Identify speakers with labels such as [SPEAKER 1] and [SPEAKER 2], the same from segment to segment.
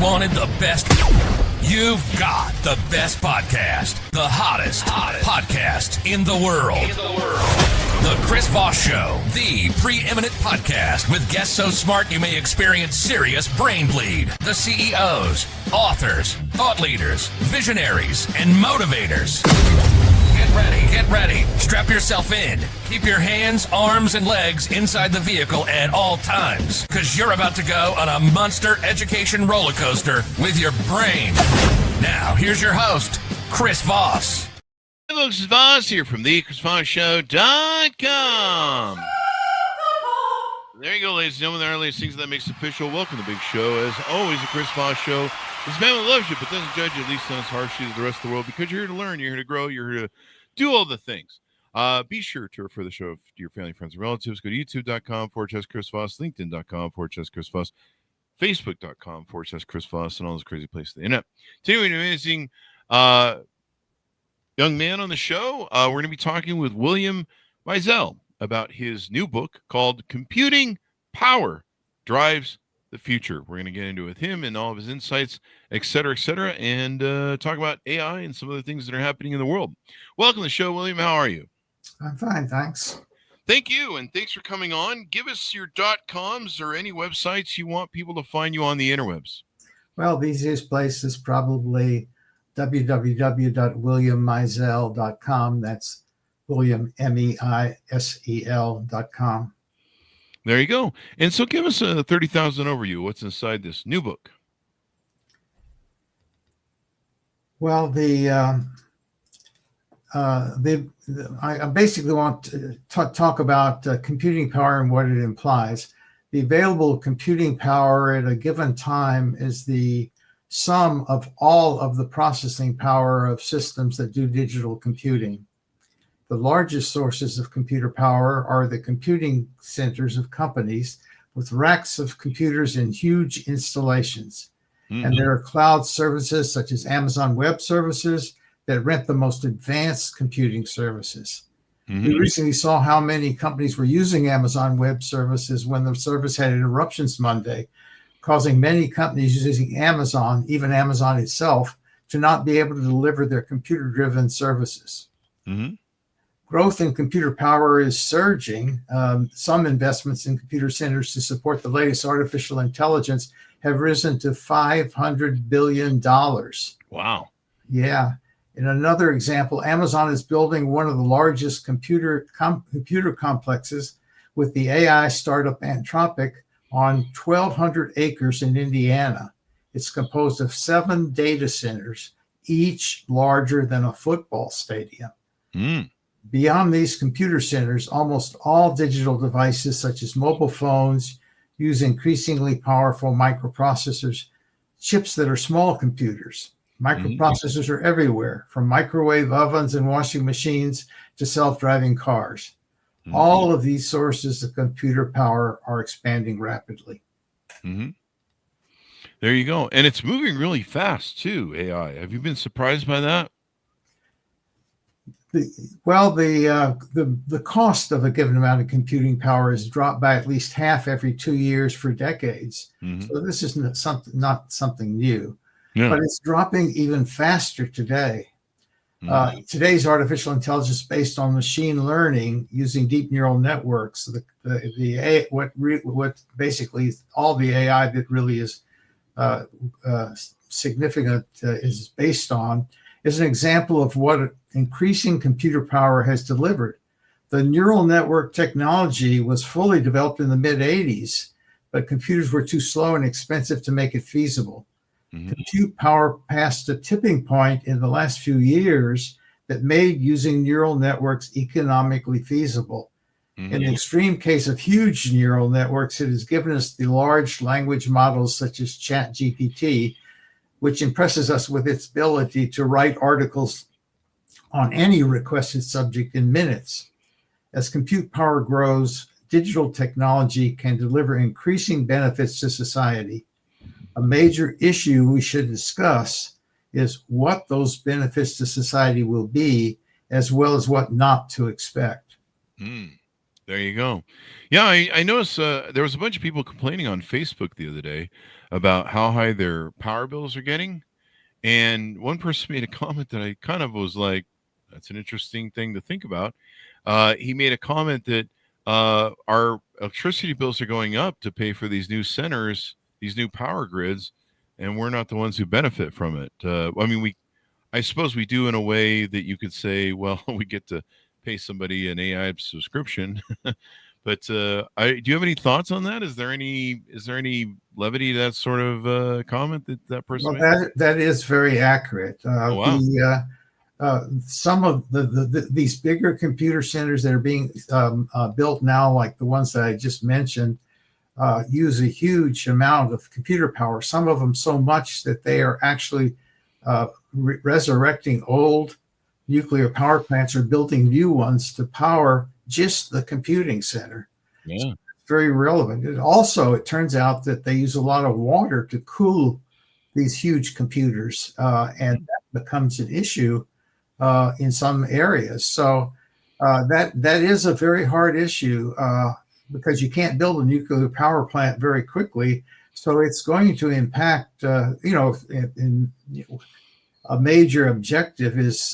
[SPEAKER 1] wanted the best? You've got the best podcast, the hottest podcast in the world. The Chris Voss Show, the preeminent podcast with guests so smart you may experience serious brain bleed. The CEOs, authors, thought leaders, visionaries, and motivators. Get ready. Strap yourself in. Keep your hands, arms, and legs inside the vehicle at all times, because you're about to go on a monster education roller coaster with your brain. Now, here's your host, Chris Voss.
[SPEAKER 2] Hey folks, it's Voss here from thechrisvossshow.com. There you go, ladies and gentlemen. There are things that makes official. Welcome to the big show. As always, the Chris Voss Show. This family loves you, but doesn't judge you, at least not as harshly as the rest of the world, because you're here to learn, you're here to grow, you're here to do all the things. Be sure to refer the show to your family, friends, and relatives. Go to youtube.com/Chris Voss, linkedin.com/Chris Voss, facebook.com/Chris Voss, and all those crazy places on the internet. Today, we have an amazing young man on the show. We're going to be talking with William Meisel about his new book called Computing Power Drives the Future. We're going to get into it with him and all of his insights, et cetera, and talk about AI and some of the things that are happening in the world. Welcome to the show, William. How are you?
[SPEAKER 3] I'm fine, thanks.
[SPEAKER 2] Thank you, and thanks for coming on. Give us your .coms or any websites you want people to find you on the interwebs.
[SPEAKER 3] Well, the easiest place is probably www.williammeisel.com. That's William, Meisel.com.
[SPEAKER 2] There you go. And so give us a 30,000 overview. What's inside this new book?
[SPEAKER 3] Well, I basically want to talk about computing power and what it implies. The available computing power at a given time is the sum of all of the processing power of systems that do digital computing. The largest sources of computer power are the computing centers of companies with racks of computers and huge installations. Mm-hmm. And there are cloud services such as Amazon Web Services that rent the most advanced computing services. Mm-hmm. We recently saw how many companies were using Amazon Web Services when the service had interruptions Monday, causing many companies using Amazon, even Amazon itself, to not be able to deliver their computer-driven services. Mm-hmm. Growth in computer power is surging. Some investments in computer centers to support the latest artificial intelligence have risen to $500 billion.
[SPEAKER 2] Wow.
[SPEAKER 3] Yeah. In another example, Amazon is building one of the largest computer complexes with the AI startup Anthropic on 1,200 acres in Indiana. It's composed of 7 data centers, each larger than a football stadium. Mm. Beyond these computer centers, almost all digital devices, such as mobile phones, use increasingly powerful microprocessors, chips that are small computers. Microprocessors are everywhere, from microwave ovens and washing machines to self-driving cars. Mm-hmm. All of these sources of computer power are expanding rapidly.
[SPEAKER 2] Mm-hmm. There you go. And it's moving really fast, too, AI. Have you been surprised by that?
[SPEAKER 3] The cost of a given amount of computing power has dropped by at least half every 2 years for decades. Mm-hmm. So this is not something new. Yeah. But it's dropping even faster today. Mm-hmm. Today's artificial intelligence based on machine learning using deep neural networks. What basically all the AI that really is significant is based on is an example of what increasing computer power has delivered. The neural network technology was fully developed in the mid-'80s, but computers were too slow and expensive to make it feasible. Mm-hmm. Compute power passed a tipping point in the last few years that made using neural networks economically feasible. Mm-hmm. In the extreme case of huge neural networks, it has given us the large language models such as ChatGPT, which impresses us with its ability to write articles on any requested subject in minutes. As compute power grows, digital technology can deliver increasing benefits to society. A major issue we should discuss is what those benefits to society will be, as well as what not to expect.
[SPEAKER 2] There you go. Yeah, I noticed there was a bunch of people complaining on Facebook the other day about how high their power bills are getting. And one person made a comment that I kind of was like, that's an interesting thing to think about. He made a comment that our electricity bills are going up to pay for these new centers, these new power grids, and we're not the ones who benefit from it. I mean, I suppose we do in a way that you could say, well, we get to pay somebody an AI subscription. But do you have any thoughts on that? Is there any levity to that sort of comment that person
[SPEAKER 3] Well,
[SPEAKER 2] made?
[SPEAKER 3] that is very accurate.
[SPEAKER 2] Oh, wow.
[SPEAKER 3] Some of these bigger computer centers that are being built now, like the ones that I just mentioned, use a huge amount of computer power. Some of them so much that they are actually resurrecting old nuclear power plants or building new ones to power just the computing center.
[SPEAKER 2] Yeah.
[SPEAKER 3] Very relevant. It turns out that they use a lot of water to cool these huge computers, and that becomes an issue in some areas. So that is a very hard issue because you can't build a nuclear power plant very quickly. So it's going to impact, in a major objective is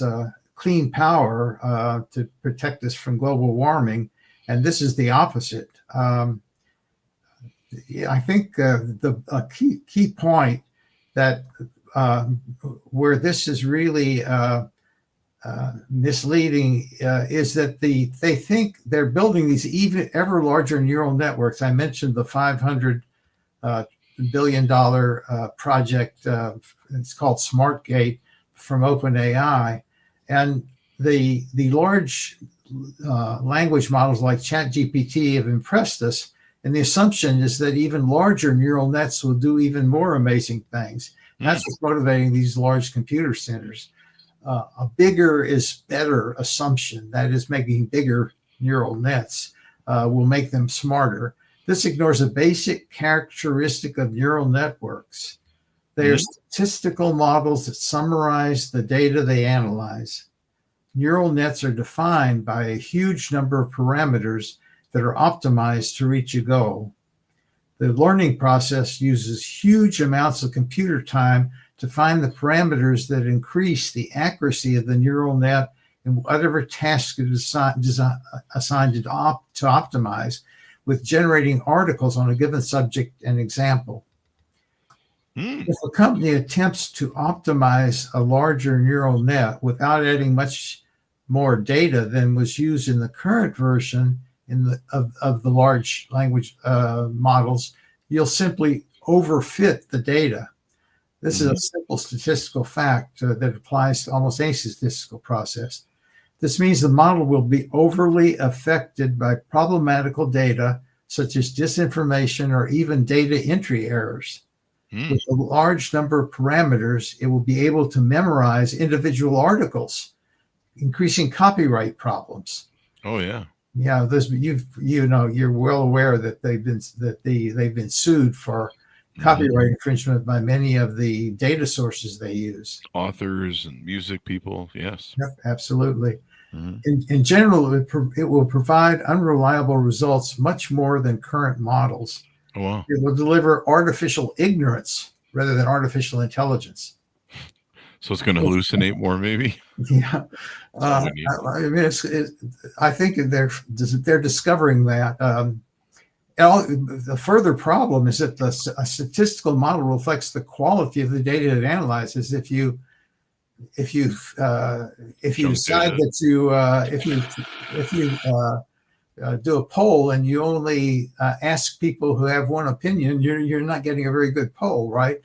[SPEAKER 3] clean power to protect us from global warming. And this is the opposite. I think the key point that where this is really misleading is that they think they're building these even ever larger neural networks. I mentioned the $500 billion project. It's called SmartGate from OpenAI, and the large language models like ChatGPT have impressed us. And the assumption is that even larger neural nets will do even more amazing things. That's what's motivating these large computer centers. A bigger is better assumption, that is, making bigger neural nets will make them smarter. This ignores a basic characteristic of neural networks. They are statistical models that summarize the data they analyze. Neural nets are defined by a huge number of parameters that are optimized to reach a goal. The learning process uses huge amounts of computer time to find the parameters that increase the accuracy of the neural net in whatever task it is assigned to optimize, with generating articles on a given subject and example. If a company attempts to optimize a larger neural net without adding much more data than was used in the current version of the large language models, you'll simply overfit the data. This is a simple statistical fact that applies to almost any statistical process. This means the model will be overly affected by problematical data, such as disinformation or even data entry errors. With a large number of parameters, it will be able to memorize individual articles, increasing copyright problems.
[SPEAKER 2] Oh, yeah.
[SPEAKER 3] Yeah, you're well aware that they've been sued for copyright infringement by many of the data sources they use.
[SPEAKER 2] Authors and music people, yes.
[SPEAKER 3] Yep, absolutely. In general, it will provide unreliable results much more than current models.
[SPEAKER 2] Oh, wow.
[SPEAKER 3] It will deliver artificial ignorance rather than artificial intelligence.
[SPEAKER 2] So it's going to hallucinate more, maybe?
[SPEAKER 3] Yeah. I mean, I think they're discovering that. The further problem is that a statistical model reflects the quality of the data it analyzes. If you decide that if you do a poll and you only ask people who have one opinion, you're not getting a very good poll, right?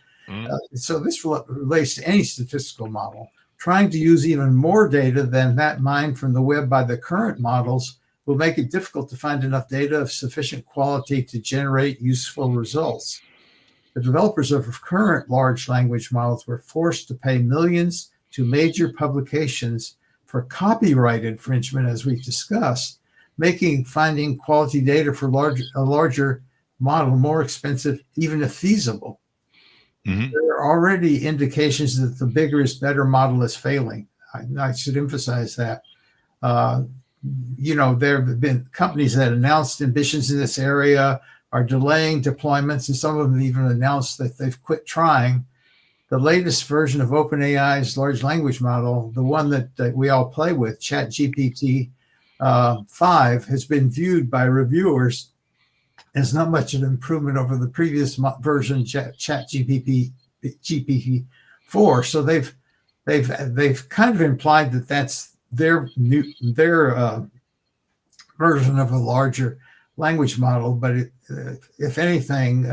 [SPEAKER 3] So this relates to any statistical model. Trying to use even more data than that mined from the web by the current models will make it difficult to find enough data of sufficient quality to generate useful results. The developers of current large language models were forced to pay millions to major publications for copyright infringement, as we've discussed, making finding quality data for a larger model more expensive, even if feasible. There are already indications that the bigger is better model is failing. I should emphasize that. there have been companies that announced ambitions in this area, are delaying deployments, and some of them even announced that they've quit trying. The latest version of OpenAI's large language model, the one that we all play with, ChatGPT 5, has been viewed by reviewers as not much of an improvement over the previous version, ChatGPT 4. So they've kind of implied that that's their version of a larger language model, but if anything,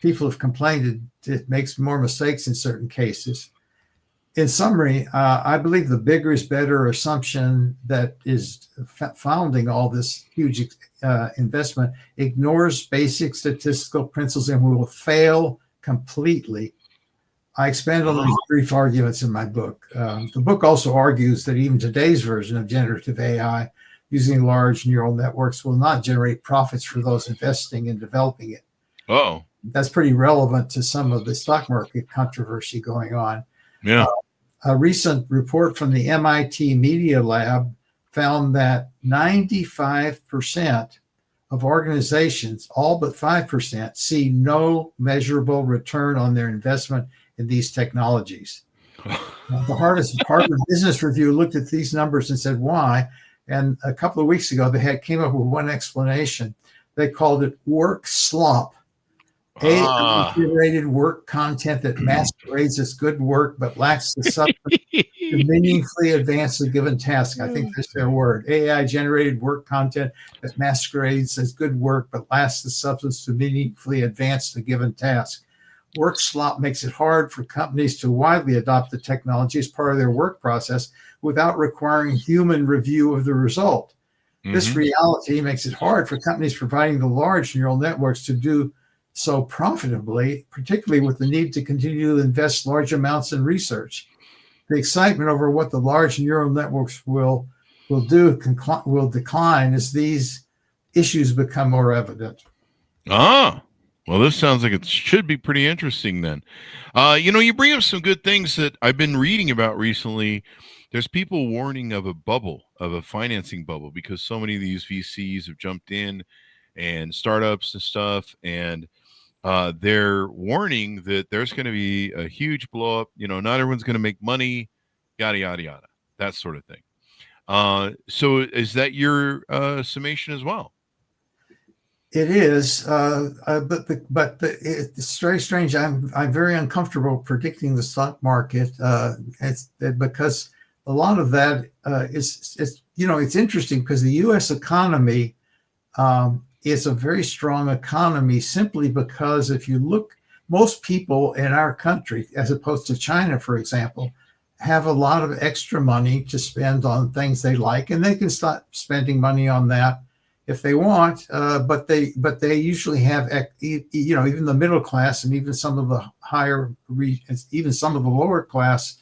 [SPEAKER 3] people have complained it makes more mistakes in certain cases. In summary, I believe the bigger is better assumption that is founding all this huge investment ignores basic statistical principles and will fail completely. I expand on these brief arguments in my book. The book also argues that even today's version of generative AI using large neural networks will not generate profits for those investing in developing it.
[SPEAKER 2] Oh,
[SPEAKER 3] that's pretty relevant to some of the stock market controversy going on.
[SPEAKER 2] Yeah.
[SPEAKER 3] A recent report from the MIT Media Lab found that 95% of organizations, all but 5%, see no measurable return on their investment in these technologies. The Harvard Business Review looked at these numbers and said, why? And a couple of weeks ago, they came up with one explanation. They called it work slop. AI-generated work content that masquerades as good work but lacks the substance to meaningfully advance a given task. I think that's their word. AI-generated work content that masquerades as good work but lacks the substance to meaningfully advance a given task. Work slop makes it hard for companies to widely adopt the technology as part of their work process without requiring human review of the result. This reality makes it hard for companies providing the large neural networks to do so profitably, particularly with the need to continue to invest large amounts in research. The excitement over what the large neural networks will decline as these issues become more evident.
[SPEAKER 2] Well, this sounds like it should be pretty interesting then. You bring up some good things that I've been reading about recently. There's people warning of a bubble, of a financing bubble, because so many of these VCs have jumped in and startups and stuff, and they're warning that there's going to be a huge blow up. Not everyone's going to make money, yada, yada, yada, that sort of thing. So is that your summation as well?
[SPEAKER 3] It is, but it's very strange. I'm very uncomfortable predicting the stock market. It's because a lot of that it's interesting because the U.S. economy is a very strong economy simply because if you look, most people in our country, as opposed to China, for example, have a lot of extra money to spend on things they like, and they can start spending money on that if they want, but they usually have, even the middle class and even some of the even some of the lower class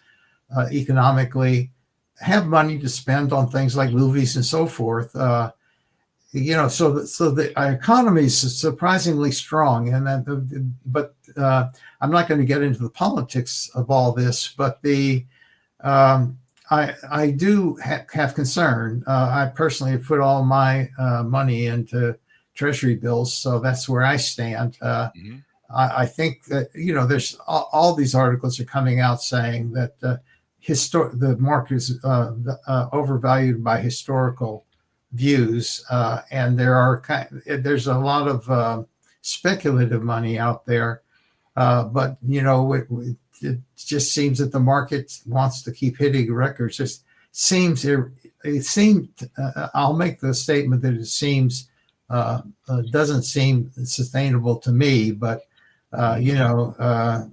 [SPEAKER 3] economically have money to spend on things like movies and so forth. So the economy is surprisingly strong, but I'm not going to get into the politics of all this, but I do have concern. I personally have put all my money into treasury bills, so that's where I stand. I think that there's all these articles are coming out saying that the market is overvalued by historical views, and there's a lot of speculative money out there, but it just seems that the market wants to keep hitting records. It seems I'll make the statement that it seems doesn't seem sustainable to me, but the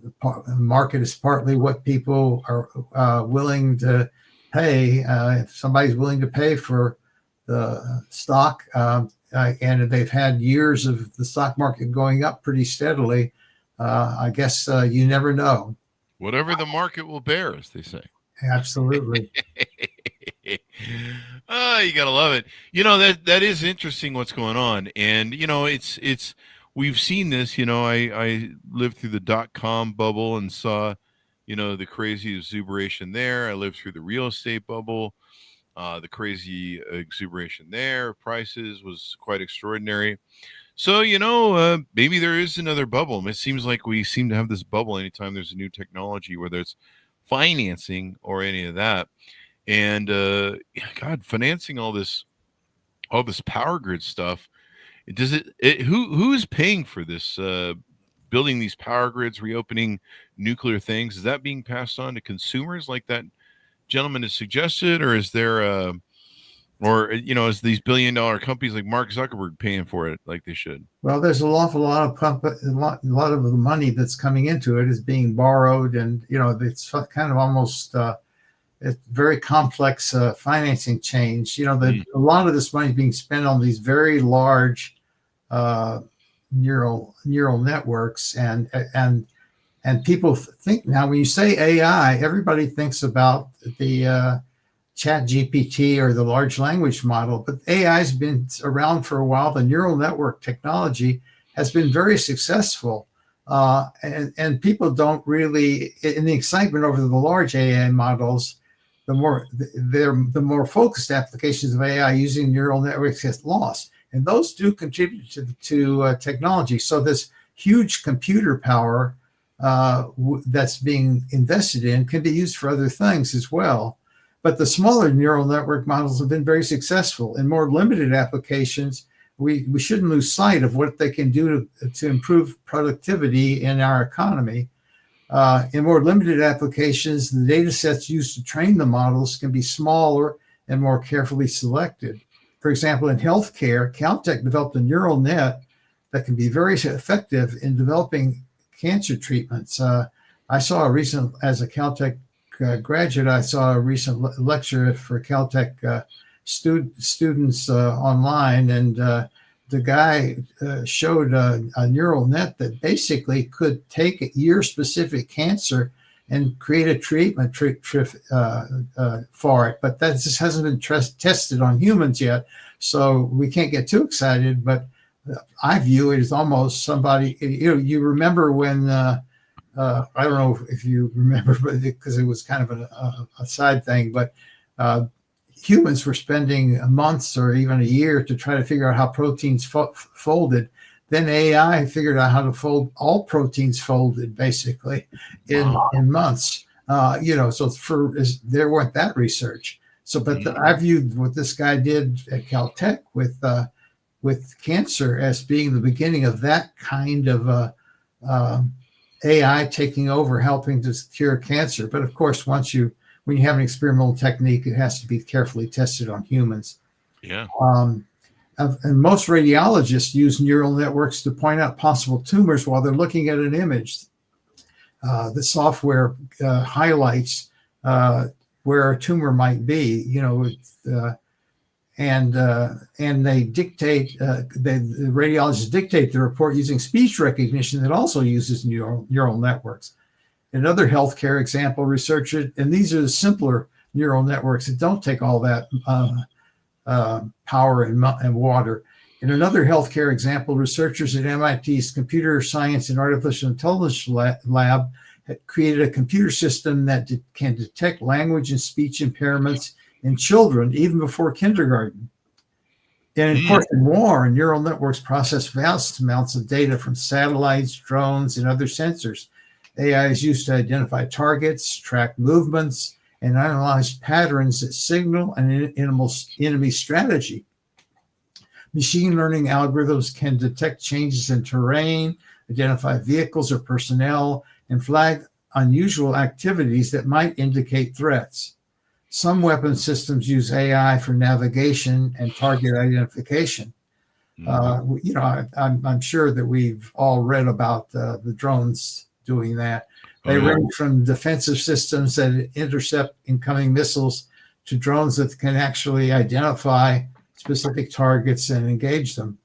[SPEAKER 3] market is partly what people are willing to pay. If somebody's willing to pay for the stock, and they've had years of the stock market going up pretty steadily, I guess you never know.
[SPEAKER 2] Whatever the market will bear, as they say.
[SPEAKER 3] Absolutely.
[SPEAKER 2] Oh, you gotta love it. That is interesting what's going on, and it's we've seen this. I lived through the .com bubble and saw the crazy exuberation there. I lived through the real estate bubble, The crazy exuberation there, prices was quite extraordinary. So, maybe there is another bubble. It seems like we seem to have this bubble anytime there's a new technology, whether it's financing or any of that. And God, financing all this power grid stuff. Who's paying for this? Building these power grids, reopening nuclear things, is that being passed on to consumers like that gentleman has suggested, or is there is these billion-dollar companies like Mark Zuckerberg paying for it like they should?
[SPEAKER 3] Well, there's an awful lot of a lot of the money that's coming into it is being borrowed, and it's kind of almost it's very complex financing change. A lot of this money is being spent on these very large neural networks, and people think now when you say AI, everybody thinks about the Chat GPT or the large language model, but AI has been around for a while. The neural network technology has been very successful, and people don't really, in the excitement over the large AI models, the more focused applications of AI using neural networks get lost. And those do contribute to technology. So this huge computer power that's being invested in can be used for other things as well. But the smaller neural network models have been very successful. In more limited applications, we shouldn't lose sight of what they can do to improve productivity in our economy. In more limited applications, the data sets used to train the models can be smaller and more carefully selected. For example, in healthcare, Caltech developed a neural net that can be very effective in developing cancer treatments. I saw as a Caltech graduate, I saw a recent lecture for Caltech students online, and the guy showed a neural net that basically could take year-specific cancer and create a treatment for it. But that just hasn't been tested on humans yet, so we can't get too excited. But I view it as almost somebody, you remember when, I don't know if you remember, but because it was kind of a side thing, but humans were spending months or even a year to try to figure out how proteins folded. Then AI figured out how to fold all proteins folded basically in months. So there weren't that research. So, but I viewed what this guy did at Caltech with cancer as being the beginning of that kind of AI taking over, helping to cure cancer. But of course, when you have an experimental technique, it has to be carefully tested on humans.
[SPEAKER 2] Yeah.
[SPEAKER 3] And most radiologists use neural networks to point out possible tumors while they're looking at an image. The software highlights where a tumor might be, and they dictate, the radiologists dictate the report using speech recognition that also uses neural networks. Another healthcare example, researchers, and these are the simpler neural networks that don't take all that power and water. In another healthcare example, researchers at MIT's Computer Science and Artificial Intelligence Lab had created a computer system that can detect language and speech impairments in children even before kindergarten. And of course, in war, neural networks process vast amounts of data from satellites, drones, and other sensors. AI is used to identify targets, track movements, and analyze patterns that signal an enemy strategy. Machine learning algorithms can detect changes in terrain, identify vehicles or personnel, and flag unusual activities that might indicate threats. Some weapon systems use AI for navigation and target identification. I'm sure that we've all read about the drones doing that. They range from defensive systems that intercept incoming missiles to drones that can actually identify specific targets and engage them.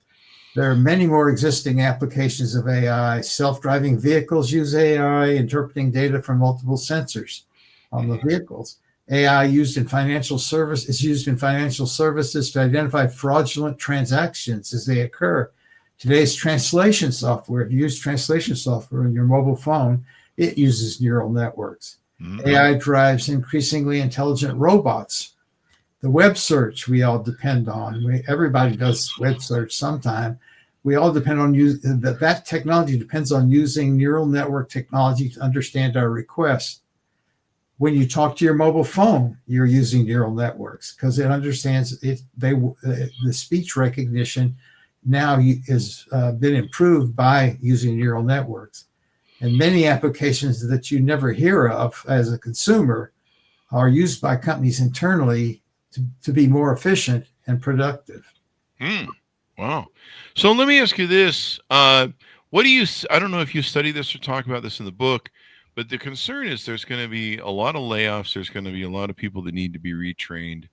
[SPEAKER 3] There are many more existing applications of AI. Self-driving vehicles use AI, interpreting data from multiple sensors on the vehicles. AI is used in financial services to identify fraudulent transactions as they occur. Today's translation software, if you use translation software on your mobile phone, it uses neural networks. AI drives increasingly intelligent robots. The web search we all depend on. Everybody does web search sometime. We all depend on that technology depends on using neural network technology to understand our requests. When you talk to your mobile phone, you're using neural networks because it understands it. The speech recognition now has been improved by using neural networks, and many applications that you never hear of as a consumer are used by companies internally to be more efficient and productive.
[SPEAKER 2] Wow. So let me ask you this. What do you, I don't know if you study this or talk about this in the book, but the concern is there's going to be a lot of layoffs. There's going to be a lot of people that need to be retrained.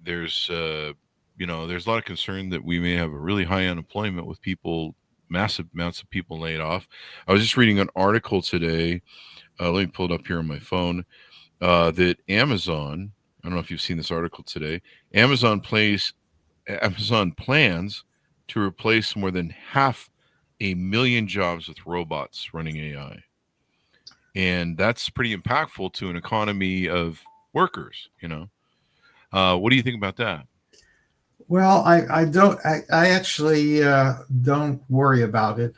[SPEAKER 2] There's a lot of concern that we may have a really high unemployment with people, massive amounts of people laid off. I was just reading an article today. Let me pull it up here on my phone. That Amazon, I don't know if you've seen this article today. Amazon plans to replace more than 500,000 jobs with robots running AI. And that's pretty impactful to an economy of workers, What do you think about that?
[SPEAKER 3] Well, I actually don't worry about it.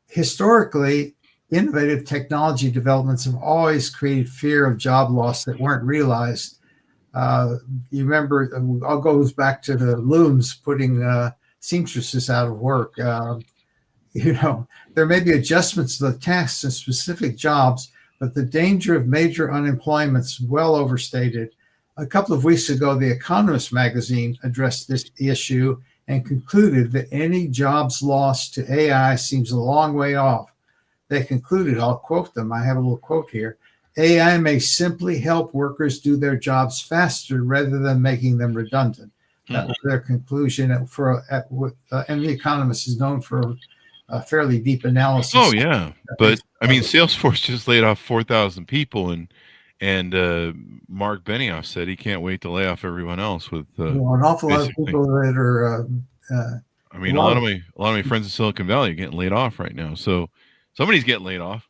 [SPEAKER 3] Historically, innovative technology developments have always created fear of job loss that weren't realized. You remember, it all goes back to the looms putting seamstresses out of work. There may be adjustments to the tasks in specific jobs, but the danger of major unemployment is well overstated. A couple of weeks ago, The Economist magazine addressed this issue and concluded that any jobs lost to AI seems a long way off. They concluded, I'll quote them, I have a little quote here, AI may simply help workers do their jobs faster rather than making them redundant. That was their conclusion. And The Economist is known for a fairly deep analysis.
[SPEAKER 2] Oh, yeah. But, Salesforce just laid off 4,000 people, and Mark Benioff said he can't wait to lay off everyone else with
[SPEAKER 3] an awful lot of people that are
[SPEAKER 2] a lot of my friends in Silicon Valley are getting laid off right now. So somebody's getting laid off.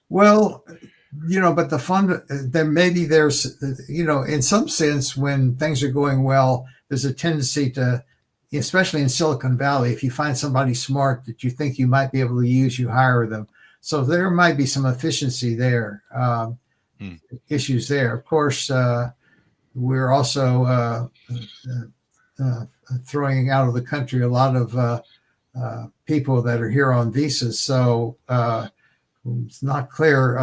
[SPEAKER 3] Well, but the fun, then maybe there's, in some sense, when things are going well, there's a tendency to, especially in Silicon Valley, if you find somebody smart that you think you might be able to use, you hire them. So there might be some efficiency there, issues there. Of course, we're also throwing out of the country a lot of people that are here on visas. So it's not clear,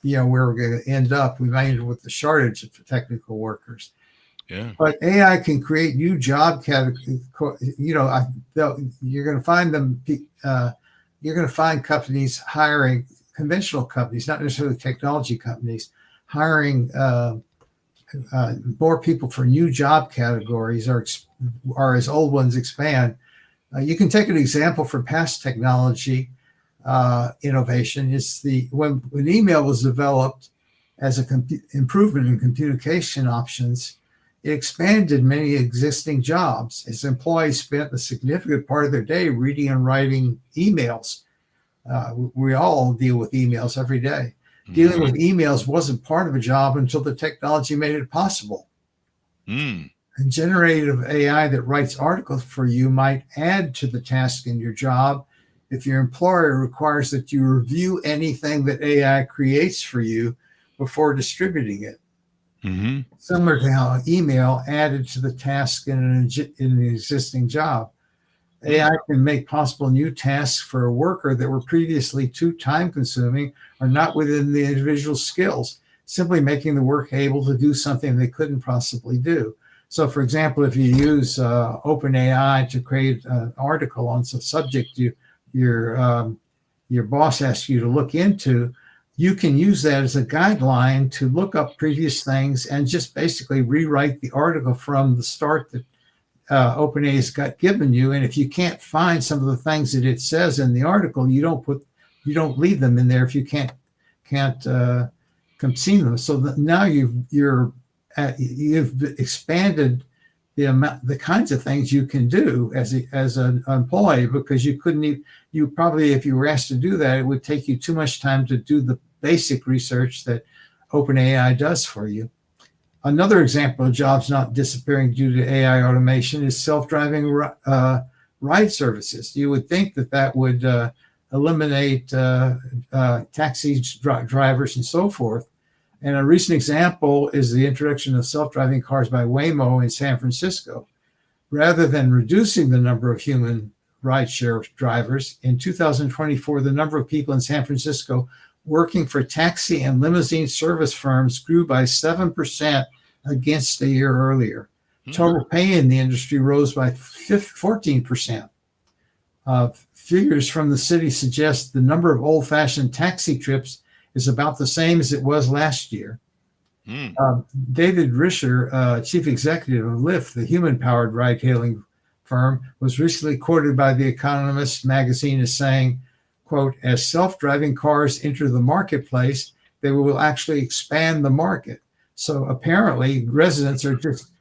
[SPEAKER 3] where we're going to end up. We might end up with the shortage of technical workers.
[SPEAKER 2] Yeah.
[SPEAKER 3] But AI can create new job categories. You're going to find them. You're going to find companies hiring, conventional companies, not necessarily technology companies, hiring more people for new job categories, or as old ones expand. You can take an example from past technology innovation. It's when email was developed as an improvement in communication options, it expanded many existing jobs as employees spent a significant part of their day reading and writing emails. We all deal with emails every day. Dealing with emails wasn't part of a job until the technology made it possible. And generative AI that writes articles for you might add to the task in your job if your employer requires that you review anything that AI creates for you before distributing it. Similar to how email added to the task in an existing job. AI can make possible new tasks for a worker that were previously too time-consuming or not within the individual's skills, simply making the work able to do something they couldn't possibly do. So, for example, if you use OpenAI to create an article on some subject your boss asks you to look into, you can use that as a guideline to look up previous things and just basically rewrite the article from the start that OpenAI's got given you. And if you can't find some of the things that it says in the article, you don't leave them in there if you can't see them. So that now you've expanded the kinds of things you can do as an employee, because you probably, if you were asked to do that, it would take you too much time to do the basic research that OpenAI does for you. Another example of jobs not disappearing due to AI automation is self-driving ride services. You would think that would eliminate taxi drivers and so forth. And a recent example is the introduction of self-driving cars by Waymo in San Francisco. Rather than reducing the number of human rideshare drivers, in 2024, the number of people in San Francisco working for taxi and limousine service firms grew by 7% against a year earlier. Total pay in the industry rose by 14%. Figures from the city suggest the number of old-fashioned taxi trips is about the same as it was last year. David Risher, chief executive of Lyft, the human-powered ride-hailing firm, was recently quoted by The Economist magazine as saying, quote, as self-driving cars enter the marketplace, they will actually expand the market. So apparently residents are just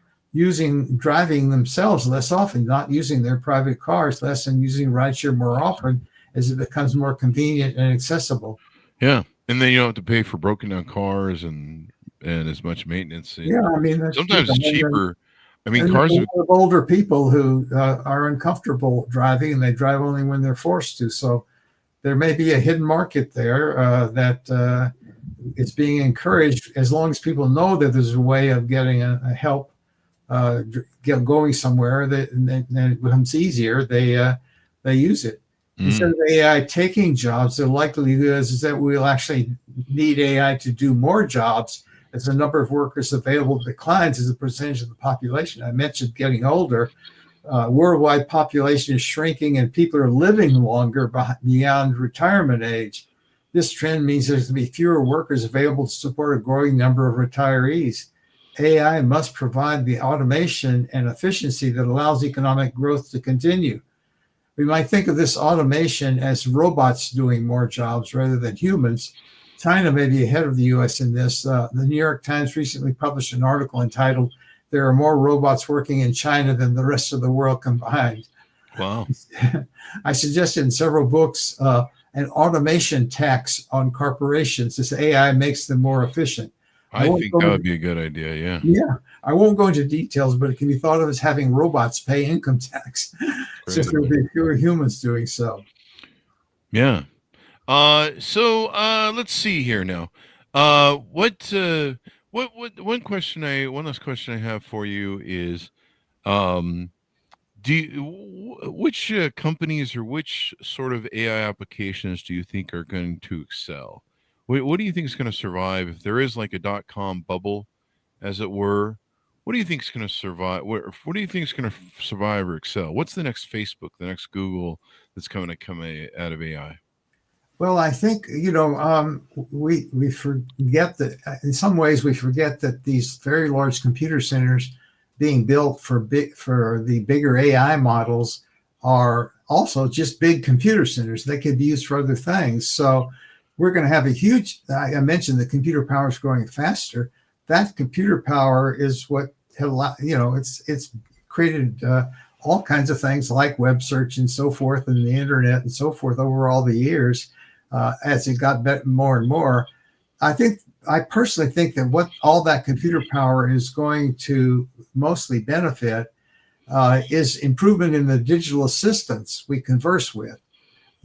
[SPEAKER 3] driving themselves less often, not using their private cars less and using rideshare more often as it becomes more convenient and accessible.
[SPEAKER 2] Yeah. And then you don't have to pay for broken down cars and as much maintenance.
[SPEAKER 3] Yeah, I mean,
[SPEAKER 2] sometimes it's cheaper. I mean, cars
[SPEAKER 3] of older people who are uncomfortable driving, and they drive only when they're forced to. So there may be a hidden market there that it's being encouraged. As long as people know that there's a way of getting a help going somewhere, then it becomes easier. They use it. Instead of AI taking jobs, the likelihood is that we'll actually need AI to do more jobs as the number of workers available declines as a percentage of the population. I mentioned getting older. Worldwide population is shrinking and people are living longer beyond retirement age. This trend means there's going to be fewer workers available to support a growing number of retirees. AI must provide the automation and efficiency that allows economic growth to continue. We might think of this automation as robots doing more jobs rather than humans. China may be ahead of the U.S. in this. The New York Times recently published an article entitled, "There are more robots working in China than the rest of the world combined."
[SPEAKER 2] Wow.
[SPEAKER 3] I suggested in several books an automation tax on corporations as AI makes them more efficient.
[SPEAKER 2] I think that would be a good idea, yeah.
[SPEAKER 3] Yeah. I won't go into details, but it can be thought of as having robots pay income tax, since there will be fewer humans doing so.
[SPEAKER 2] Yeah. So let's see here now. One last question I have for you is, which companies or which sort of AI applications do you think are going to excel? What do you think is going to survive if there is like a .com bubble, as it were? What do you think is going to survive? What do you think is going to survive or excel? What's the next Facebook, the next Google that's going to come out of AI?
[SPEAKER 3] Well, I think, we forget that in some ways we forget that these very large computer centers being built for the bigger AI models are also just big computer centers. They could be used for other things. So we're going to have I mentioned the computer power is growing faster. That computer power is what, it's created all kinds of things like web search and so forth, and the internet and so forth over all the years. As it got more and more, I personally think that what all that computer power is going to mostly benefit is improvement in the digital assistants we converse with.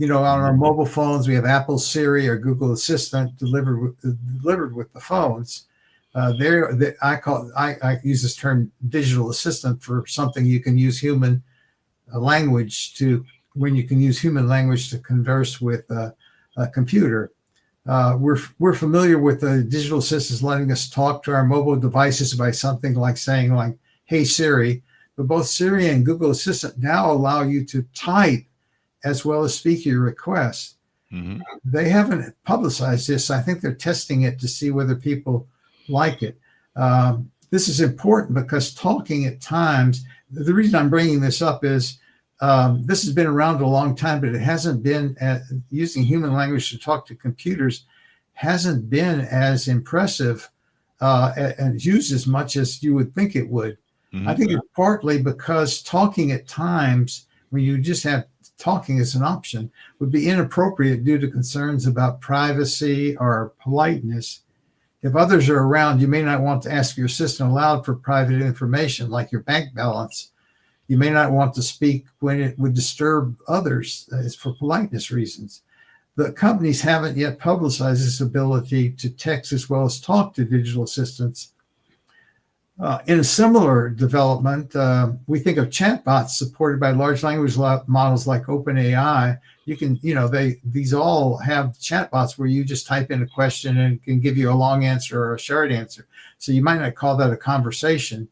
[SPEAKER 3] On our mobile phones, we have Apple Siri or Google Assistant delivered with the phones. I use this term digital assistant for something you can use human language to, when you can use human language to converse with a computer. We're familiar with the digital assistants letting us talk to our mobile devices by something like saying like, "Hey Siri," but both Siri and Google Assistant now allow you to type as well as speak your requests. Mm-hmm. They haven't publicized this. I think they're testing it to see whether people like it. This is important because talking at times, the reason I'm bringing this up is this has been around a long time, but it hasn't been using human language to talk to computers hasn't been as impressive and used as much as you would think it would. Mm-hmm. I think it's partly because talking at times, when you just have talking as an option, would be inappropriate due to concerns about privacy or politeness. If others are around, you may not want to ask your assistant aloud for private information like your bank balance. You may not want to speak when it would disturb others. It's for politeness reasons. The companies haven't yet publicized this ability to text as well as talk to digital assistants. In a similar development, we think of chatbots supported by large language models like OpenAI. These all have chatbots where you just type in a question and it can give you a long answer or a short answer. So you might not call that a conversation,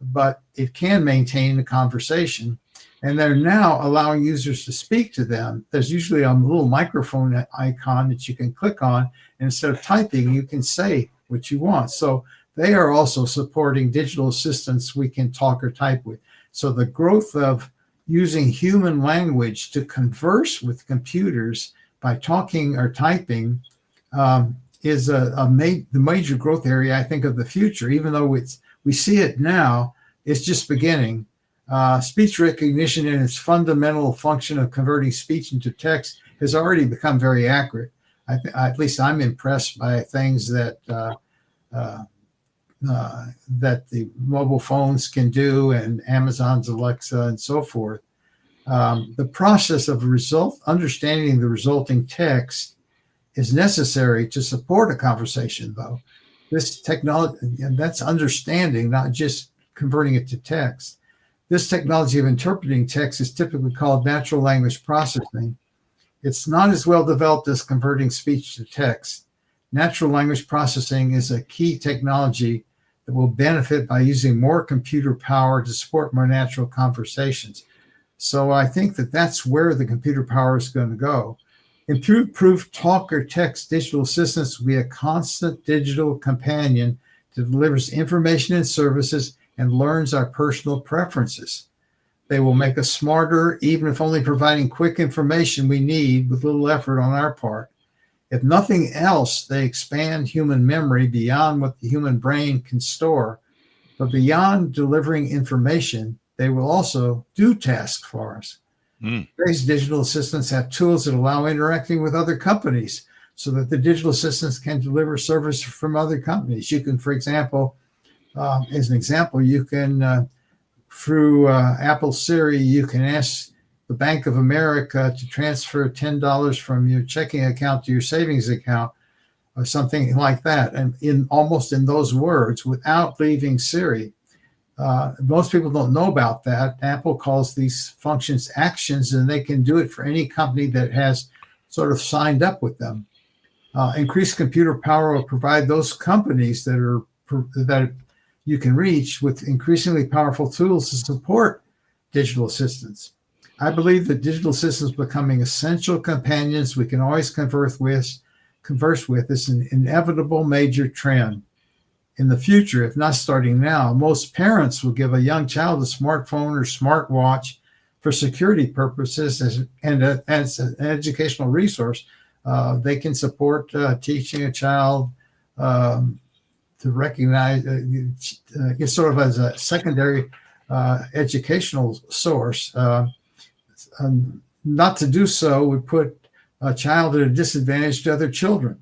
[SPEAKER 3] but it can maintain a conversation. And they're now allowing users to speak to them. There's usually a little microphone icon that you can click on, and instead of typing, you can say what you want. So they are also supporting digital assistants we can talk or type with. So the growth of using human language to converse with computers by talking or typing is the major growth area, I think, of the future. Even though we see it now, it's just beginning. Speech recognition in its fundamental function of converting speech into text has already become very accurate. At least I'm impressed by things that the mobile phones can do, and Amazon's Alexa and so forth. The process of understanding the resulting text is necessary to support a conversation, though. This technology, and that's understanding, not just converting it to text. This technology of interpreting text is typically called natural language processing. It's not as well developed as converting speech to text. Natural language processing is a key technology that will benefit by using more computer power to support more natural conversations. So I think that's where the computer power is going to go. Improved talk or text digital assistants will be a constant digital companion that delivers information and services and learns our personal preferences. They will make us smarter, even if only providing quick information we need with little effort on our part. If nothing else, they expand human memory beyond what the human brain can store. But beyond delivering information, they will also do tasks for us. Today's digital assistants have tools that allow interacting with other companies so that the digital assistants can deliver service from other companies. You can, for example, as an example, you can, through Apple Siri, you can ask the Bank of America to transfer $10 from your checking account to your savings account or something like that. And in those words, without leaving Siri. Most people don't know about that. Apple calls these functions actions, and they can do it for any company that has sort of signed up with them. Increased computer power will provide those companies that you can reach with increasingly powerful tools to support digital assistants. I believe that digital assistants becoming essential companions we can always converse with is an inevitable major trend. In the future, if not starting now, most parents will give a young child a smartphone or smartwatch for security purposes and as an educational resource. They can support teaching a child to recognize it's sort of as a secondary educational source. Not to do so would put a child at a disadvantage to other children.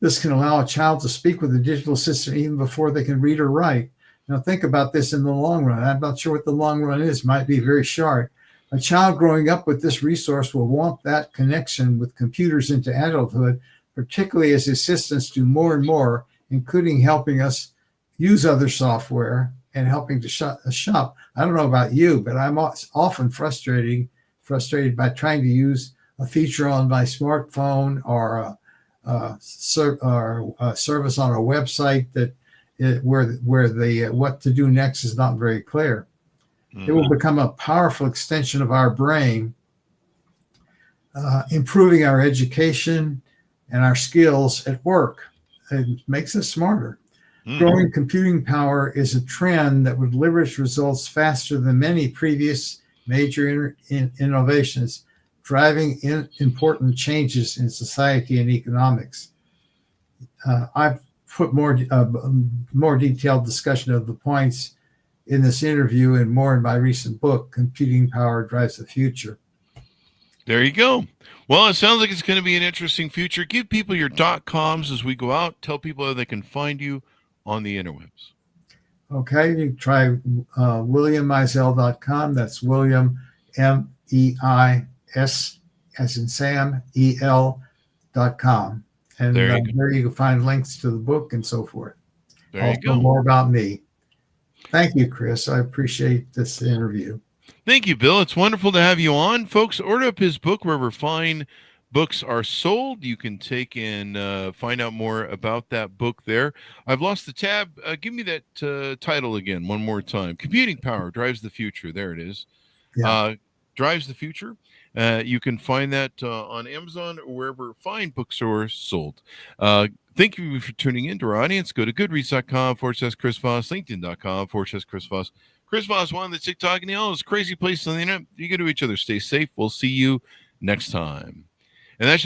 [SPEAKER 3] This can allow a child to speak with a digital assistant even before they can read or write. Now think about this in the long run. I'm not sure what the long run is. It might be very short. A child growing up with this resource will want that connection with computers into adulthood, particularly as assistants do more and more, including helping us use other software and helping to shop. I don't know about you, but I'm often frustrated by trying to use a feature on my smartphone or a service on a website where the what to do next is not very clear. It will become a powerful extension of our brain, improving our education and our skills at work. It makes us smarter. Growing computing power is a trend that would deliver its results faster than many previous major innovations, driving important changes in society and economics. I've put more detailed discussion of the points in this interview and more in my recent book, Computing Power Drives the Future.
[SPEAKER 2] There you go. Well, it sounds like it's going to be an interesting future. Give people your .coms as we go out. Tell people how they can find you on the interwebs.
[SPEAKER 3] Okay, you can try WilliamMeisel.com. That's William, MEIS, as in Sam, EL.com. And
[SPEAKER 2] There you
[SPEAKER 3] there you can find links to the book and so forth.
[SPEAKER 2] There you go.
[SPEAKER 3] More about me. Thank you, Chris. I appreciate this interview.
[SPEAKER 2] Thank you, Bill. It's wonderful to have you on. Folks, order up his book wherever fine books are sold. You can take and find out more about that book there. I've lost the tab. Give me that title again one more time. Computing Power Drives the Future. There it is.
[SPEAKER 3] Yeah.
[SPEAKER 2] Drives the Future. You can find that on Amazon or wherever fine books are sold. Thank you for tuning in to our audience. Go to goodreads.com/Chris Voss, LinkedIn.com/Chris Voss. Chris Voss, one of the TikTok and all those crazy places on the internet. You go to each other. Stay safe. We'll see you next time. And that's